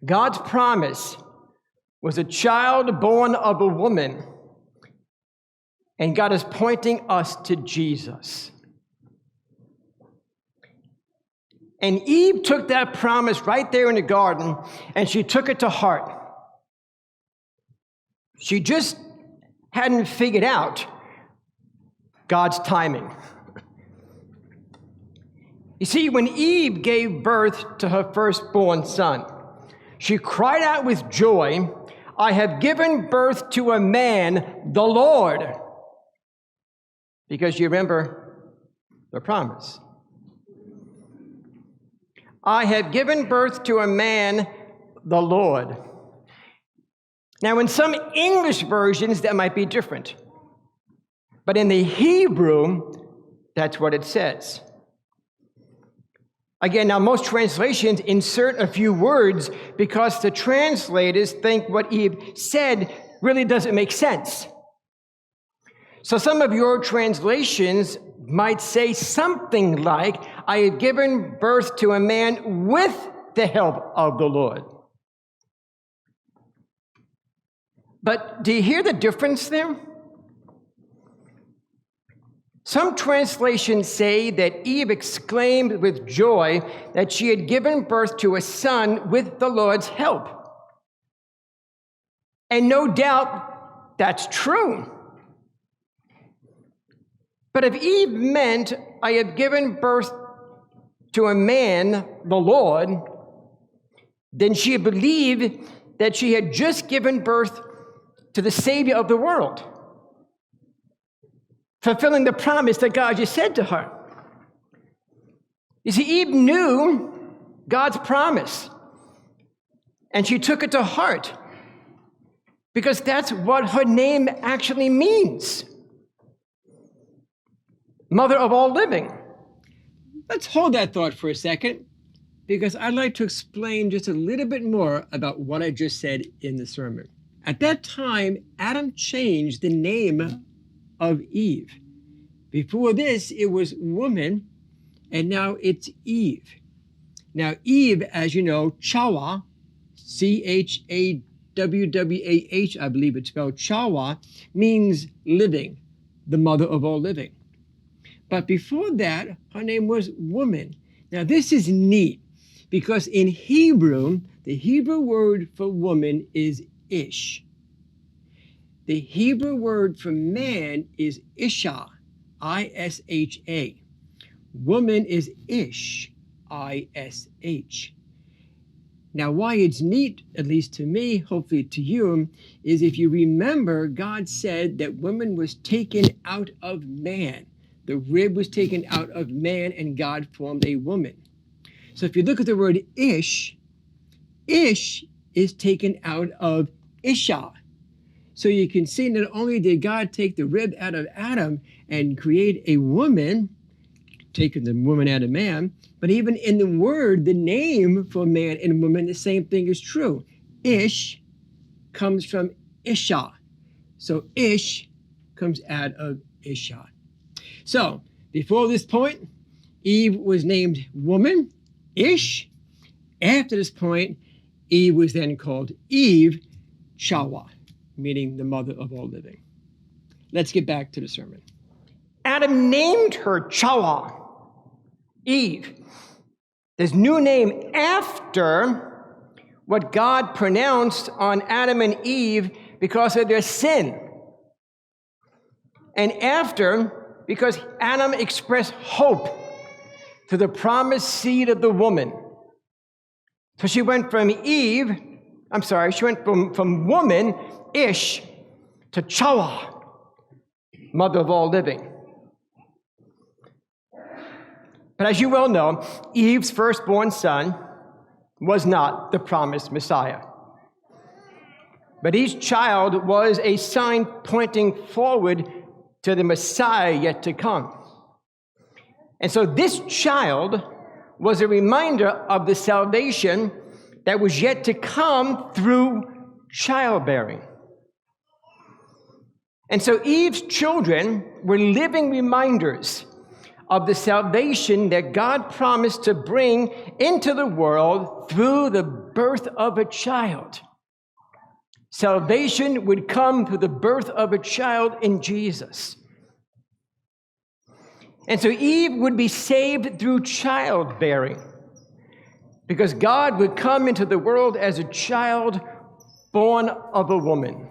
God's promise was a child born of a woman, and God is pointing us to Jesus. And Eve took that promise right there in the garden, and she took it to heart. She just hadn't figured out God's timing. You see, when Eve gave birth to her firstborn son, she cried out with joy, "I have given birth to a man, the Lord." Because you remember the promise. I have given birth to a man, the Lord. Now, in some English versions, that might be different. But in the Hebrew, that's what it says. Again, now most translations insert a few words because the translators think what Eve said really doesn't make sense. So some of your translations might say something like, "I have given birth to a man with the help of the Lord." But do you hear the difference there? Some translations say that Eve exclaimed with joy that she had given birth to a son with the Lord's help. And no doubt that's true. But if Eve meant, "I have given birth to a man, the Lord," then she believed that she had just given birth to the Savior of the world, fulfilling the promise that God just said to her. You see, Eve knew God's promise, and she took it to heart, because that's what her name actually means. Mother of all living. Let's hold that thought for a second, because I'd like to explain just a little bit more about what I just said in the sermon. At that time, Adam changed the name of Eve. Before this, it was woman, and now it's Eve. Now, Eve, as you know, Chawwah, Chawwah, I believe it's spelled Chawwah, means living, the mother of all living. But before that, her name was woman. Now, this is neat, because in Hebrew, the Hebrew word for woman is ish. The Hebrew word for man is isha, I-S-H-A. Woman is ish, I-S-H. Now, why it's neat, at least to me, hopefully to you, is if you remember, God said that woman was taken out of man. The rib was taken out of man, and God formed a woman. So if you look at the word ish, ish is taken out of isha. So you can see not only did God take the rib out of Adam and create a woman, taking the woman out of man, but even in the word, the name for man and woman, the same thing is true. Ish comes from isha. So ish comes out of isha. So before this point, Eve was named woman, ish. After this point, Eve was then called Eve, Chawwah, meaning the mother of all living. Let's get back to the sermon. Adam named her Chawwah, Eve, this new name after what God pronounced on Adam and Eve because of their sin. And after, because Adam expressed hope to the promised seed of the woman. So she went from woman, ish, to Chawwah, mother of all living. But as you well know, Eve's firstborn son was not the promised Messiah. But each child was a sign pointing forward to the Messiah yet to come. And so this child was a reminder of the salvation that was yet to come through childbearing. And so Eve's children were living reminders of the salvation that God promised to bring into the world through the birth of a child. Salvation would come through the birth of a child in Jesus. And so Eve would be saved through childbearing, because God would come into the world as a child born of a woman.